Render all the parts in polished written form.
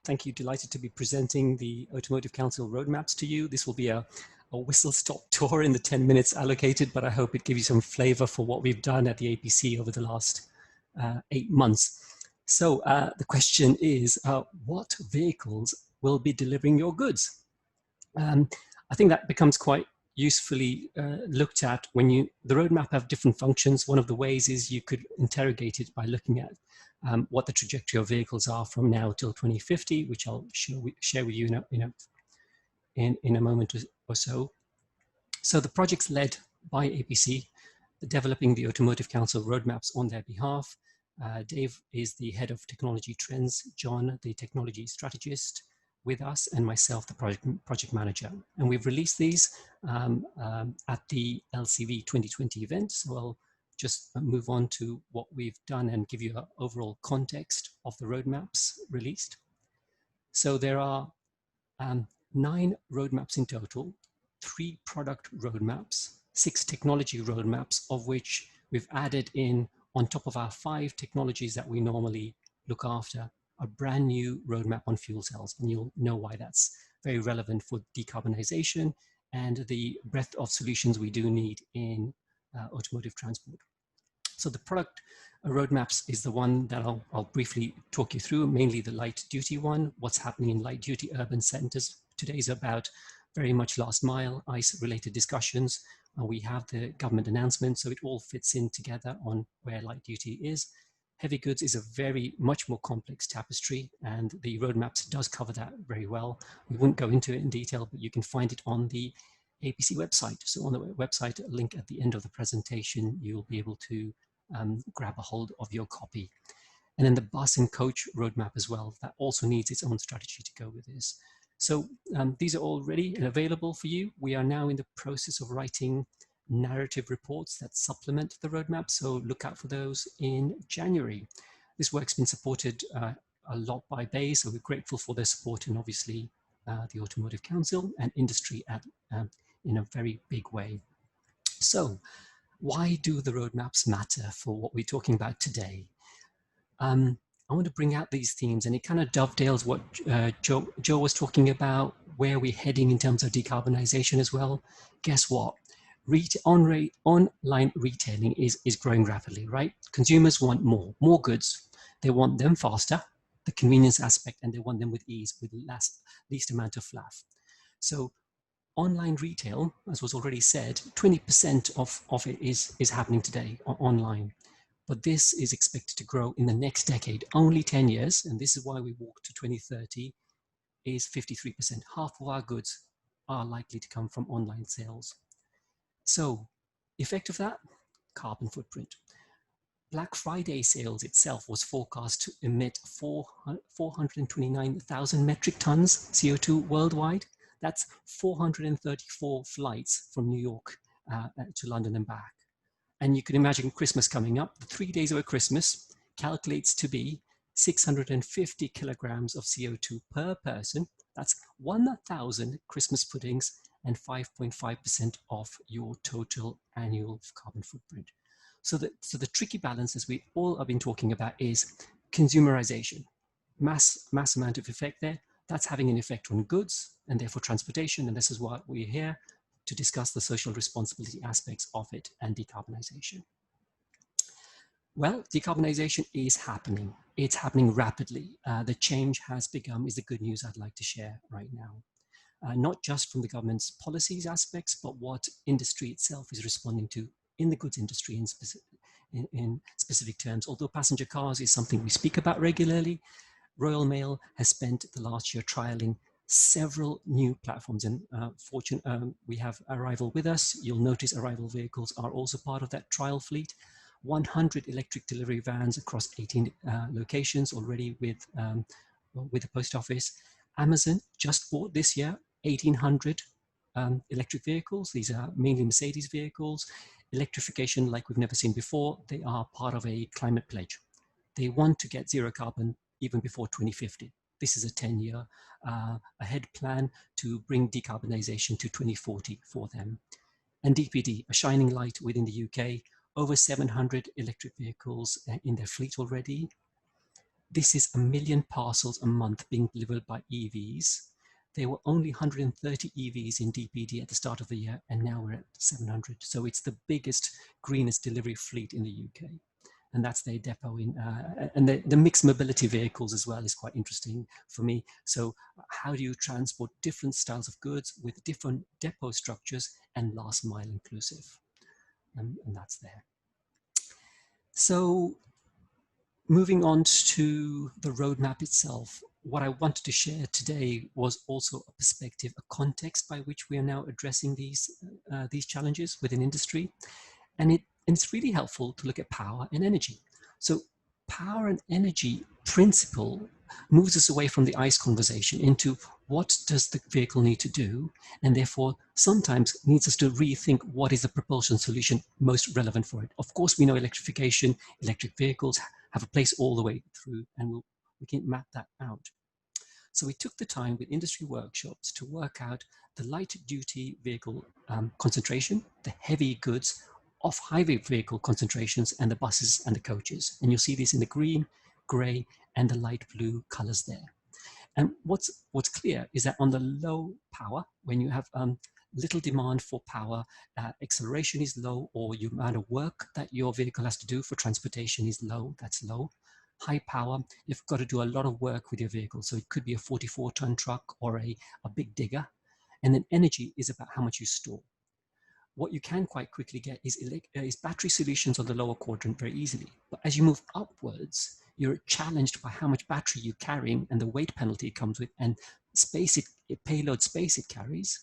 Thank you. Delighted to be presenting the Automotive Council roadmaps to you. This will be a whistle-stop tour in the 10 minutes allocated, but I hope it gives you some flavor for what we've done at the APC over the last 8 months. So the question is, what vehicles will be delivering your goods? I think that becomes quite usefully looked at when the roadmap have different functions. One of the ways is you could interrogate it by looking at what the trajectory of vehicles are from now till 2050, which I'll share with you in a moment or so. So the project's led by APC, developing the Automotive Council roadmaps on their behalf. Dave is the head of technology trends, John, the technology strategist with us, and myself, the project manager. And we've released these at the LCV 2020 event. So I'll just move on to what we've done and give you an overall context of the roadmaps released. So there are 9 roadmaps in total, 3 product roadmaps, 6 technology roadmaps, of which we've added in on top of our 5 technologies that we normally look after, a brand new roadmap on fuel cells. And you'll know why that's very relevant for decarbonisation and the breadth of solutions we do need in automotive transport. So the product roadmaps is the one that I'll briefly talk you through, mainly the light duty one, what's happening in light duty urban centres. Today is about very much last mile ICE related discussions. We have the government announcement, so it all fits in together on where light duty is. Heavy goods is a much more complex tapestry, and the roadmaps does cover that very well. We won't go into it in detail, but you can find it on the APC website. So on the website, a link at the end of the presentation, you'll be able to grab a hold of your copy. And then the bus and coach roadmap as well, that also needs its own strategy to go with this. So these are all ready and available for you. We are now in the process of writing narrative reports that supplement the roadmap, so look out for those in January. This work's been supported a lot by BAE, so we're grateful for their support, and obviously the Automotive Council and industry in a very big way. So why do the roadmaps matter for what we're talking about today? I want to bring out these themes, and it kind of dovetails what Joe was talking about, where we're heading in terms of decarbonisation as well. Guess what? Online retailing is growing rapidly, right? Consumers want more goods. They want them faster, the convenience aspect, and they want them with ease, with least amount of fluff. So online retail, as was already said, 20% of it is happening today online. But this is expected to grow in the next decade, only 10 years, and this is why we walk to 2030, is 53%. Half of our goods are likely to come from online sales. So, effect of that, carbon footprint. Black Friday sales itself was forecast to emit 429,000 metric tons CO2 worldwide. That's 434 flights from New York to London and back. And you can imagine Christmas coming up. The 3 days over Christmas calculates to be 650 kilograms of CO2 per person. That's 1,000 Christmas puddings and 5.5% of your total annual carbon footprint. So the tricky balance, as we all have been talking about, is consumerization. Mass amount of effect there. That's having an effect on goods and therefore transportation. And this is why we're here, to discuss the social responsibility aspects of it and decarbonisation. Well, decarbonisation is happening. It's happening rapidly. The change has begun is the good news I'd like to share right now. Not just from the government's policies aspects, but what industry itself is responding to in the goods industry in specific terms. Although passenger cars is something we speak about regularly, Royal Mail has spent the last year trialling several new platforms, and we have Arrival with us. You'll notice Arrival vehicles are also part of that trial fleet. 100 electric delivery vans across 18 locations already with the post office. Amazon just bought this year 1,800 electric vehicles. These are mainly Mercedes vehicles. Electrification like we've never seen before. They are part of a climate pledge. They want to get zero carbon even before 2050. This is a 10-year ahead plan to bring decarbonisation to 2040 for them. And DPD, a shining light within the UK, over 700 electric vehicles in their fleet already. This is 1 million parcels a month being delivered by EVs. There were only 130 EVs in DPD at the start of the year, and now we're at 700. So it's the biggest, greenest delivery fleet in the UK. And that's their depot in, and the mixed mobility vehicles as well is quite interesting for me. So how do you transport different styles of goods with different depot structures and last mile inclusive? And that's there. So moving on to the roadmap itself, what I wanted to share today was also a perspective, a context by which we are now addressing these challenges within industry. And it's really helpful to look at power and energy. So power and energy principle moves us away from the ICE conversation into what does the vehicle need to do, and therefore sometimes needs us to rethink what is the propulsion solution most relevant for it. Of course, we know electrification, electric vehicles have a place all the way through, and we can map that out. So we took the time with industry workshops to work out the light duty vehicle concentration, the heavy goods off-highway vehicle concentrations, and the buses and the coaches. And you'll see this in the green, gray, and the light blue colors there. And what's clear is that on the low power, when you have little demand for power, acceleration is low, or the amount of work that your vehicle has to do for transportation is low, that's low. High power, you've got to do a lot of work with your vehicle. So it could be a 44-ton truck or a big digger. And then energy is about how much you store. What you can quite quickly get is battery solutions on the lower quadrant very easily. But as you move upwards, you're challenged by how much battery you're carrying and the weight penalty it comes with, and payload space it carries,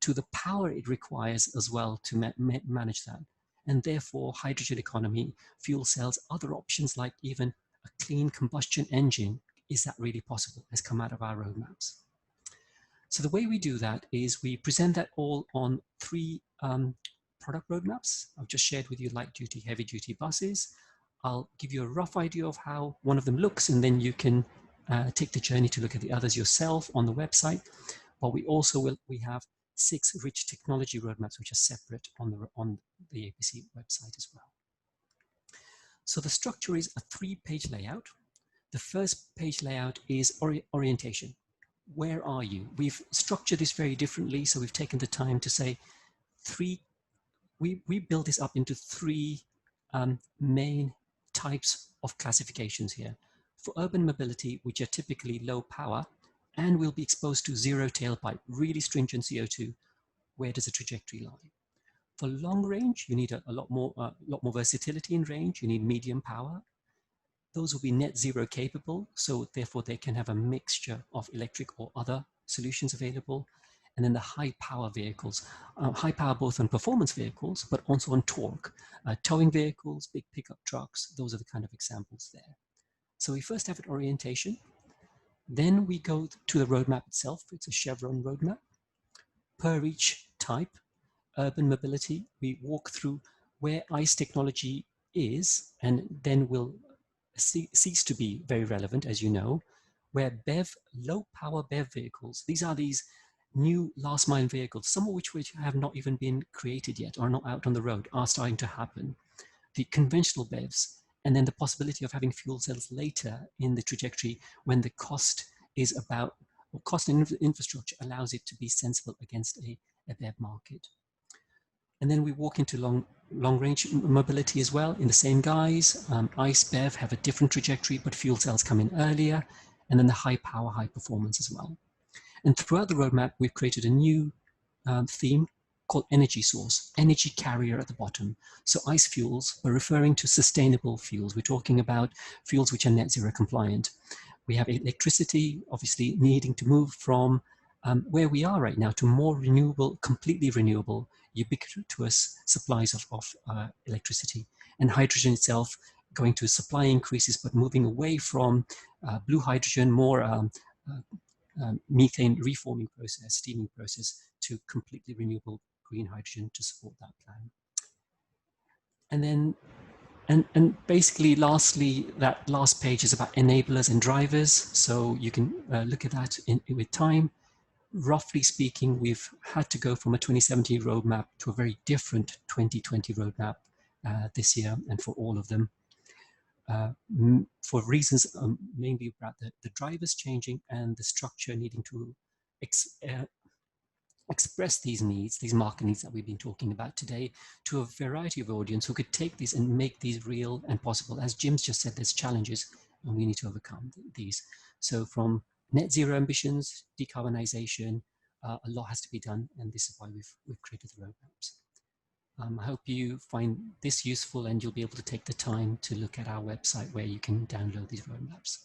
to the power it requires as well to manage that. And therefore, hydrogen economy, fuel cells, other options like even a clean combustion engine, is that really possible, has come out of our roadmaps. So the way we do that is we present that all on 3 product roadmaps. I've just shared with you light duty, heavy duty buses. I'll give you a rough idea of how one of them looks, and then you can take the journey to look at the others yourself on the website. But we also we have 6 rich technology roadmaps, which are separate on the APC website as well. So the structure is a 3-page layout. The first page layout is orientation. Where are you? We've structured this very differently, so we've taken the time to say we build this up into 3 main types of classifications here. For urban mobility, which are typically low power and will be exposed to 0 tailpipe, really stringent CO2, where does the trajectory lie? For long range, you need a lot more versatility in range. You need medium power. Those will be net zero capable, so therefore they can have a mixture of electric or other solutions available. And then the high power vehicles, high power both on performance vehicles, but also on torque. Towing vehicles, big pickup trucks, those are the kind of examples there. So we first have an orientation, then we go to the roadmap itself. It's a chevron roadmap. Per each type, urban mobility, we walk through where ICE technology is, and then we'll cease to be very relevant, as you know, where low power BEV vehicles, these are these new last mile vehicles, some of which have not even been created yet, or not out on the road, are starting to happen. The conventional BEVs, and then the possibility of having fuel cells later in the trajectory when the cost is about, or cost and infrastructure allows it to be sensible against a BEV market. And then we walk into long range mobility as well in the same guise. ICE, BEV have a different trajectory, but fuel cells come in earlier, and then the high power, high performance as well. And throughout the roadmap, we've created a new theme called energy source, energy carrier at the bottom. So ICE fuels, we're referring to sustainable fuels. We're talking about fuels which are net zero compliant. We have electricity, obviously needing to move from where we are right now to more renewable, completely renewable, ubiquitous supplies of electricity. And hydrogen itself going to supply increases, but moving away from blue hydrogen, more methane reforming process, steaming process, to completely renewable green hydrogen to support that plan. And then, and basically, lastly, that last page is about enablers and drivers. So you can look at that with time. Roughly speaking, we've had to go from a 2017 roadmap to a very different 2020 roadmap this year, and for all of them. for reasons mainly about the drivers changing and the structure needing to express these needs, these market needs that we've been talking about today, to a variety of audience who could take these and make these real and possible. As Jim's just said, there's challenges and we need to overcome these. So from net zero ambitions, decarbonisation, a lot has to be done, and this is why we've created the roadmaps. I hope you find this useful and you'll be able to take the time to look at our website where you can download these roadmaps.